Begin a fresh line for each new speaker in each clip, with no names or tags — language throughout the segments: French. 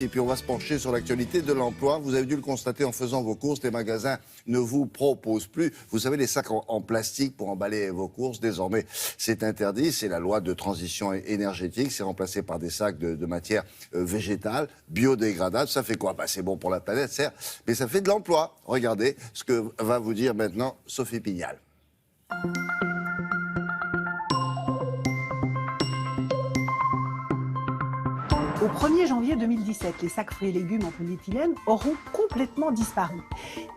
Et puis on va se pencher sur l'actualité de l'emploi. Vous avez dû le constater en faisant vos courses, les magasins ne vous proposent plus. Vous savez, les sacs en plastique pour emballer vos courses, désormais, c'est interdit. C'est la loi de transition énergétique. C'est remplacé par des sacs de matière végétale, biodégradables. Ça fait quoi? C'est bon pour la planète, certes, mais ça fait de l'emploi. Regardez ce que va vous dire maintenant Sophie Pignal.
Au 1er janvier 2017, les sacs fruits et légumes en polyéthylène auront complètement disparu.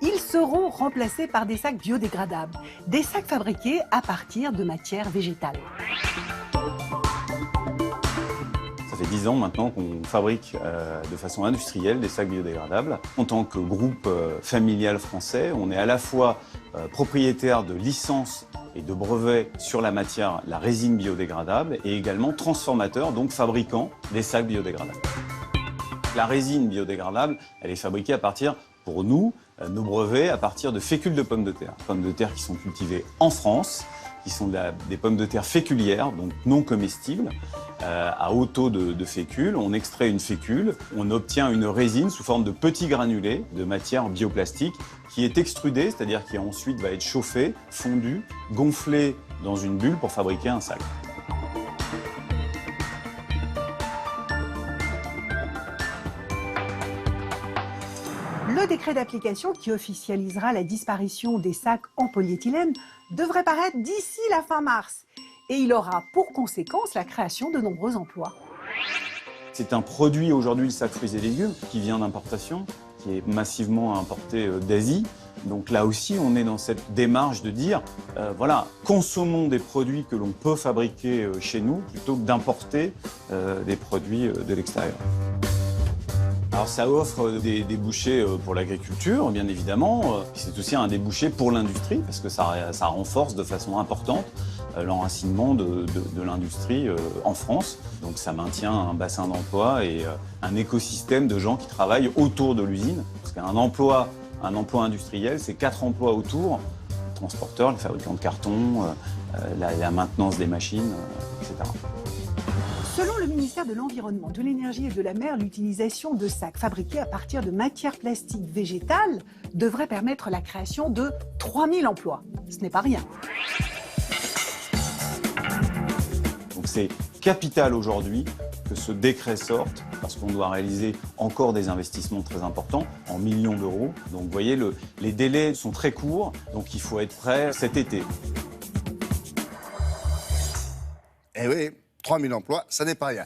Ils seront remplacés par des sacs biodégradables, des sacs fabriqués à partir de matières végétales.
Ça fait 10 ans maintenant qu'on fabrique de façon industrielle des sacs biodégradables. En tant que groupe familial français, on est à la fois propriétaire de licences et de brevets sur la matière, la résine biodégradable, et également transformateur, donc fabricant des sacs biodégradables. La résine biodégradable, elle est fabriquée à partir, pour nous, nos brevets, à partir de fécules de pommes de terre. Pommes de terre qui sont cultivées en France, qui sont des pommes de terre féculières, donc non comestibles, à haut taux de fécule. On extrait une fécule, on obtient une résine sous forme de petits granulés de matière bioplastique qui est extrudée, c'est-à-dire qui ensuite va être chauffée, fondue, gonflée dans une bulle pour fabriquer un sac.
Le décret d'application qui officialisera la disparition des sacs en polyéthylène devrait paraître d'ici la fin mars. Et il aura pour conséquence la création de nombreux emplois.
C'est un produit aujourd'hui, le sac fruits et légumes, qui vient d'importation, qui est massivement importé d'Asie. Donc là aussi, on est dans cette démarche de dire, voilà, consommons des produits que l'on peut fabriquer chez nous, plutôt que d'importer des produits de l'extérieur. Alors ça offre des débouchés pour l'agriculture, bien évidemment. C'est aussi un débouché pour l'industrie, parce que ça renforce de façon importante l'enracinement de l'industrie en France. Donc ça maintient un bassin d'emploi et un écosystème de gens qui travaillent autour de l'usine. Parce qu'un emploi industriel, c'est 4 emplois autour. Les transporteurs, les fabricants de carton, la maintenance des machines, etc.
Selon le ministère de l'Environnement, de l'Énergie et de la Mer, l'utilisation de sacs fabriqués à partir de matières plastiques végétales devrait permettre la création de 3000 emplois. Ce n'est pas rien.
Donc c'est capital aujourd'hui que ce décret sorte, parce qu'on doit réaliser encore des investissements très importants, en millions d'euros. Donc vous voyez, les délais sont très courts, donc il faut être prêt cet été.
Eh oui, 3000 emplois, ça n'est pas rien.